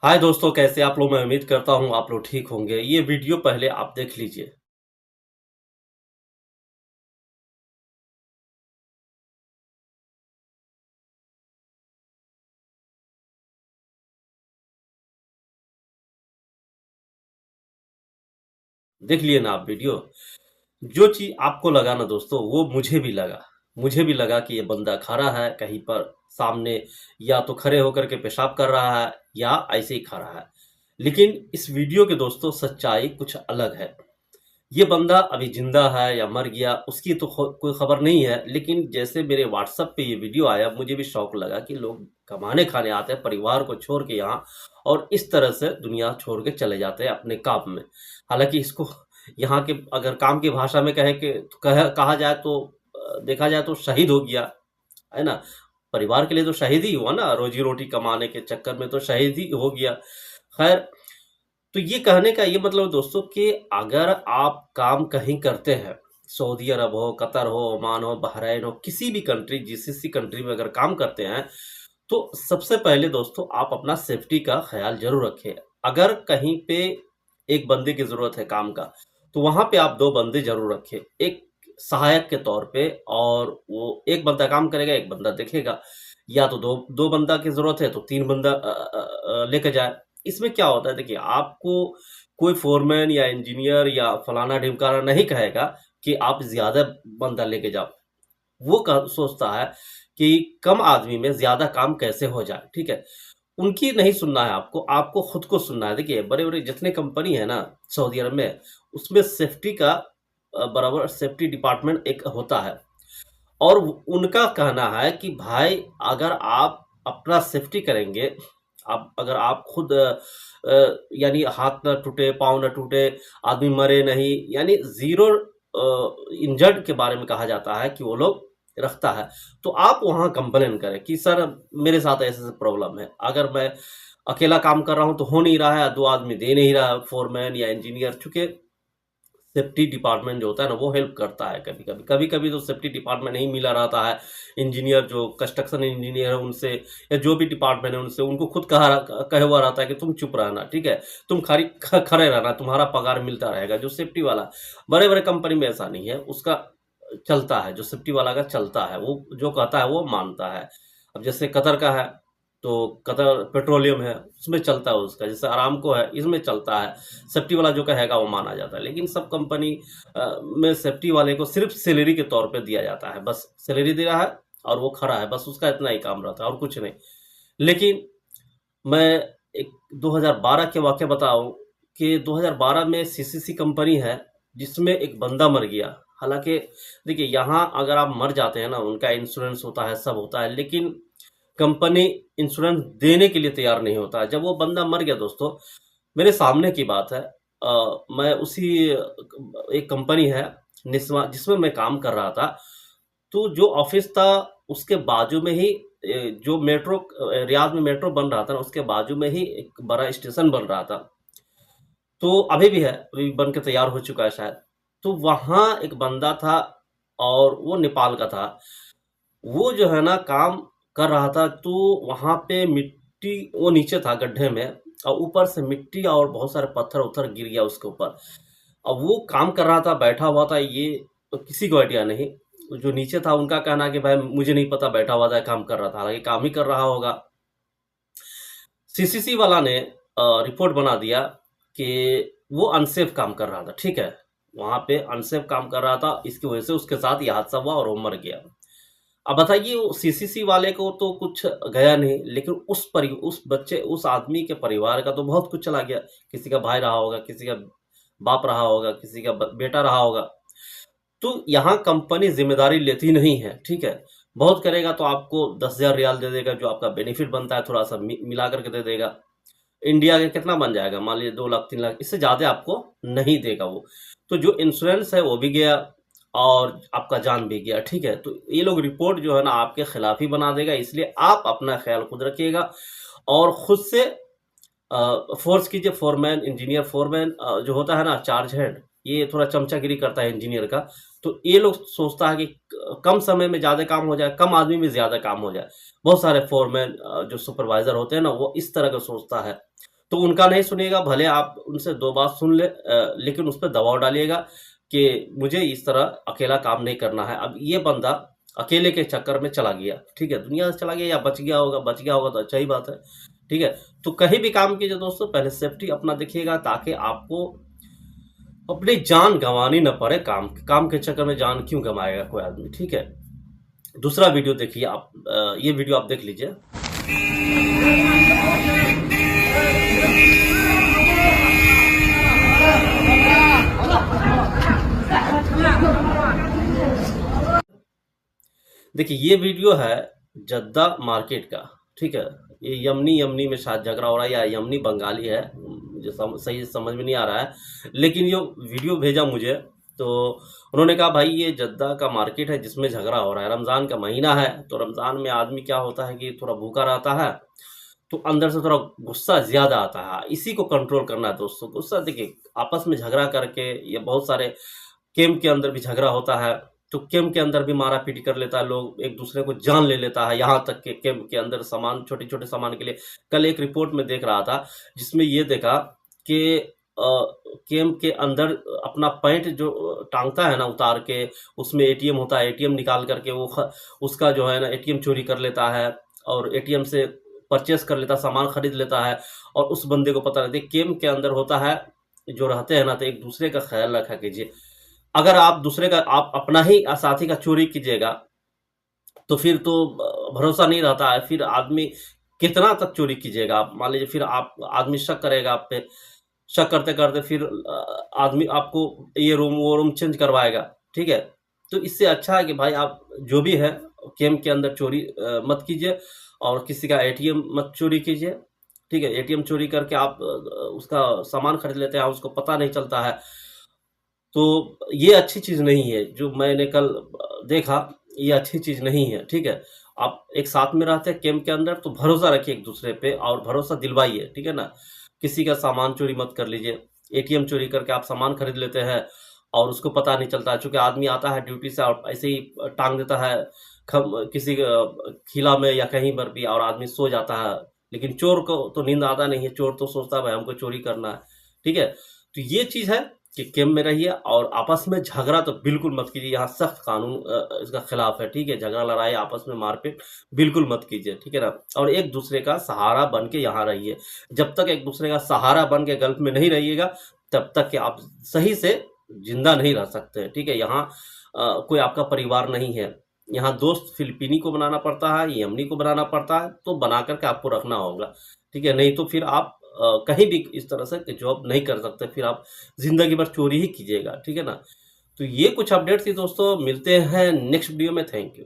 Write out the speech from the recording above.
हाय दोस्तों, कैसे आप लोग। मैं उम्मीद करता हूँ आप लोग ठीक होंगे। ये वीडियो पहले आप देख लीजिए। देख लिए ना आप वीडियो। जो चीज आपको लगा ना दोस्तों, वो मुझे भी लगा कि ये बंदा खड़ा है कहीं पर सामने, या तो खड़े होकर के पेशाब कर रहा है या ऐसे ही खड़ा है। लेकिन इस वीडियो के दोस्तों सच्चाई कुछ अलग है। ये बंदा अभी जिंदा है या मर गया उसकी तो कोई खबर नहीं है। लेकिन जैसे मेरे व्हाट्सएप पे ये वीडियो आया, मुझे भी शौक लगा कि लोग कमाने खाने आते हैं परिवार को छोड़ के यहाँ, और इस तरह से दुनिया छोड़ के चले जाते हैं अपने काम में। हालांकि इसको यहाँ के अगर काम की भाषा में कहा जाए तो देखा जाए तो शहीद हो गया, है ना। परिवार के लिए तो शहीद ही हुआ ना, रोजी रोटी कमाने के चक्कर में तो शहीद ही हो गया। खैर, तो ये कहने का ये मतलब दोस्तों कि अगर आप काम कहीं करते हैं, सऊदी अरब हो, कतर हो, ओमान हो, बहरीन हो, किसी भी कंट्री, जीसीसी कंट्री में अगर काम करते हैं, तो सबसे पहले दोस्तों आप अपना सेफ्टी का ख्याल जरूर रखें। अगर कहीं पे एक बंदे की जरूरत है काम का, तो वहां पे आप दो बंदे जरूर रखें, एक सहायक के तौर पे। और वो एक बंदा काम करेगा, एक बंदा देखेगा। या तो दो दो बंदा की जरूरत है तो तीन बंदा लेके जाए। इसमें क्या होता है, देखिए, आपको कोई फोरमैन या इंजीनियर या फलाना ढिमकाना नहीं कहेगा कि आप ज्यादा बंदा लेके जाओ। वो सोचता है कि कम आदमी में ज्यादा काम कैसे हो जाए, ठीक है। उनकी नहीं सुनना है, आपको आपको खुद को सुनना है। देखिए, बड़े बड़े जितने कंपनी है ना सऊदी अरब में, उसमें सेफ्टी का बराबर सेफ्टी डिपार्टमेंट एक होता है। और उनका कहना है कि भाई, अगर आप अपना सेफ्टी करेंगे, आप अगर आप खुद यानी हाथ ना टूटे, पाँव ना टूटे, आदमी मरे नहीं, यानी ज़ीरो इंजर्ड के बारे में कहा जाता है कि वो लोग रखता है। तो आप वहाँ कंप्लेन करें कि सर, मेरे साथ ऐसे-ऐसे प्रॉब्लम है। अगर मैं अकेला काम कर रहा हूँ तो हो नहीं रहा है, 2 आदमी दे नहीं रहा है, फोरमैन या इंजीनियर। चूँकि सेफ्टी डिपार्टमेंट जो होता है ना, वो हेल्प करता है कभी-कभी। कभी-कभी तो सेफ्टी डिपार्टमेंट नहीं मिला रहता है। इंजीनियर जो कंस्ट्रक्शन इंजीनियर है उनसे, या जो भी डिपार्टमेंट है उनसे, उनको खुद कहा हुआ रहता है कि तुम चुप रहना, ठीक है? तुम खाली खड़े रहना, तुम्हारा पगार मिलता रहेगा। जो सेफ्टी वाला, बड़े-बड़े कंपनी में ऐसा नहीं है, उसका चलता है, जो सेफ्टी वाला का चलता है, वो जो कहता है वो मानता है। अब जैसे कतर का है, तो कतर पेट्रोलियम है, उसमें चलता है उसका। जैसे अरामको है, इसमें चलता है। सेफ्टी वाला जो कहेगा वो माना जाता है। लेकिन सब कंपनी में सेफ्टी वाले को सिर्फ सैलरी के तौर पे दिया जाता है। बस सैलरी दे रहा है और वो खड़ा है, बस उसका इतना ही काम रहता है और कुछ नहीं। लेकिन मैं एक 2012 के वाक़या बताऊँ कि 2012 में सीसीसी कंपनी है, जिसमें एक बंदा मर गया। हालाँकि देखिए, यहाँ अगर आप मर जाते हैं ना, उनका इंश्योरेंस होता है, सब होता है, लेकिन कंपनी इंश्योरेंस देने के लिए तैयार नहीं होता है। जब वो बंदा मर गया दोस्तों, मेरे सामने की बात है, मैं उसी एक कंपनी है निस्वा, जिसमें मैं काम कर रहा था। तो जो ऑफिस था उसके बाजू में ही जो मेट्रो, रियाद में मेट्रो बन रहा था ना, उसके बाजू में ही एक बड़ा स्टेशन बन रहा था। तो अभी भी है, अभी बन के तैयार हो चुका है शायद। तो वहाँ एक बंदा था, और वो नेपाल का था। वो जो है ना काम कर रहा था, तो वहाँ पे मिट्टी, वो नीचे था गड्ढे में, और ऊपर से मिट्टी और बहुत सारे पत्थर उत्थर गिर गया उसके ऊपर। अब वो काम कर रहा था, बैठा हुआ था, ये तो किसी को आइडिया नहीं। जो नीचे था उनका कहना है कि भाई मुझे नहीं पता, बैठा हुआ था, काम कर रहा था। हालांकि काम ही कर रहा होगा। सीसीसी वाला ने रिपोर्ट बना दिया कि वो अनसेफ काम कर रहा था, ठीक है। वहां पे अनसेफ काम कर रहा था, इसकी वजह से उसके साथ यह हादसा हुआ और वो मर गया। अब बताइए, वो सीसीसी वाले को तो कुछ गया नहीं, लेकिन उस बच्चे, उस आदमी के परिवार का तो बहुत कुछ चला गया। किसी का भाई रहा होगा, किसी का बाप रहा होगा, किसी का बेटा रहा होगा। तो यहाँ कंपनी जिम्मेदारी लेती नहीं है, ठीक है। बहुत करेगा तो आपको 10,000 रियाल दे देगा, जो आपका बेनिफिट बनता है थोड़ा सा मिला करके दे देगा। इंडिया के कितना बन जाएगा, मान लीजिए 2 लाख 3 लाख, इससे ज्यादा आपको नहीं देगा वो। तो जो इंश्योरेंस है वो भी गया, और आपका जान भी गया, ठीक है। तो ये लोग रिपोर्ट जो है ना आपके खिलाफ ही बना देगा। इसलिए आप अपना ख्याल खुद रखिएगा, और खुद से फोर्स कीजिए। फोरमैन, इंजीनियर फोरमैन जो होता है ना, चार्ज हेड, ये थोड़ा चमचागिरी करता है इंजीनियर का। तो ये लोग सोचता है कि कम समय में ज़्यादा काम हो जाए, कम आदमी में ज़्यादा काम हो जाए। बहुत सारे फोरमैन जो सुपरवाइजर होते हैं ना, वो इस तरह का सोचता है। तो उनका नहीं सुनिएगा, भले आप उनसे 2 बात सुन ले, लेकिन उस पे दबाव डालिएगा कि मुझे इस तरह अकेला काम नहीं करना है। अब ये बंदा अकेले के चक्कर में चला गया, ठीक है, दुनिया से चला गया या बच गया होगा तो अच्छा ही बात है, ठीक है। तो कहीं भी काम कीजिए दोस्तों, पहले सेफ्टी अपना देखिएगा, ताकि आपको अपनी जान गंवानी न पड़े। काम के चक्कर में जान क्यों गंवाएगा कोई आदमी, ठीक है। दूसरा वीडियो देखिए आप, ये वीडियो आप देख लीजिए। देखिए ये वीडियो है जद्दा मार्केट का, ठीक है। ये यमनी में शायद झगड़ा हो रहा है, या यमनी बंगाली है, मुझे सही समझ में नहीं आ रहा है, लेकिन ये वीडियो भेजा मुझे तो उन्होंने कहा भाई ये जद्दा का मार्केट है जिसमें झगड़ा हो रहा है, रमज़ान का महीना है, तो रमज़ान में आदमी क्या होता है कि थोड़ा भूखा रहता है, तो अंदर से थोड़ा गुस्सा ज़्यादा आता है। इसी को कंट्रोल करना है दोस्तों। गुस्सा देखिए, आपस में झगड़ा करके, ये बहुत सारे कैंप के अंदर भी झगड़ा होता है, तो कैंप के अंदर भी मारा पीटी कर लेता है, लोग एक दूसरे को जान ले लेता है, यहाँ तक कि कैंप के अंदर सामान, छोटे छोटे सामान के लिए। कल एक रिपोर्ट में देख रहा था जिसमें ये देखा कि कैंप के अंदर अपना पैंट जो टांगता है ना उतार के, उसमें एटीएम होता है, एटीएम निकाल करके वो उसका जो है ना एटीएम चोरी कर लेता है, और एटीएम से परचेस कर लेता, सामान खरीद लेता है, और उस बंदे को पता रहता है। कैंप के अंदर होता है, जो रहते हैं ना, तो एक दूसरे का ख्याल रखा कीजिए। अगर आप अपना ही साथी का चोरी कीजिएगा तो फिर तो भरोसा नहीं रहता है, फिर आदमी कितना तक चोरी कीजिएगा आप। मान लीजिए फिर आप आदमी शक करेगा आप पे, शक करते करते फिर आदमी आपको ये रूम वो रूम चेंज करवाएगा, ठीक है। तो इससे अच्छा है कि भाई आप जो भी है कैंप के अंदर चोरी मत कीजिए, और किसी का एटीएम मत चोरी कीजिए, ठीक है। एटीएम चोरी करके आप उसका सामान खरीद लेते हैं, उसको पता नहीं चलता है, तो ये अच्छी चीज़ नहीं है। जो मैंने कल देखा, ये अच्छी चीज़ नहीं है, ठीक है। आप एक साथ में रहते हैं कैंप के अंदर, तो भरोसा रखिए एक दूसरे पे, और भरोसा दिलवाइए, ठीक है ना। किसी का सामान चोरी मत कर लीजिए। एटीएम चोरी करके आप सामान खरीद लेते हैं और उसको पता नहीं चलता है, चूँकि आदमी आता है ड्यूटी से और ऐसे ही टांग देता है किसी खिला में या कहीं पर भी, और आदमी सो जाता है। लेकिन चोर को तो नींद आता नहीं है, चोर तो सोचता है भाई हमको चोरी करना है, ठीक है। तो ये चीज़ है कि कैंप में रहिए, और आपस में झगड़ा तो बिल्कुल मत कीजिए। यहाँ सख्त कानून इसका खिलाफ है, ठीक है। झगड़ा लड़ाई आपस में मारपीट बिल्कुल मत कीजिए, ठीक है ना। और एक दूसरे का सहारा बन के यहाँ रहिए। जब तक एक दूसरे का सहारा बन के गल्फ में नहीं रहिएगा, तब तक कि आप सही से जिंदा नहीं रह सकते, ठीक है। यहाँ कोई आपका परिवार नहीं है। यहाँ दोस्त फिलिपीनी को बनाना पड़ता है, यमनी को बनाना पड़ता है, तो बना करके आपको रखना होगा, ठीक है। नहीं तो फिर आप कहीं भी इस तरह से जॉब नहीं कर सकते, फिर आप जिंदगी भर चोरी ही कीजिएगा, ठीक है ना। तो ये कुछ अपडेट थी दोस्तों, मिलते हैं नेक्स्ट वीडियो में। Thank you.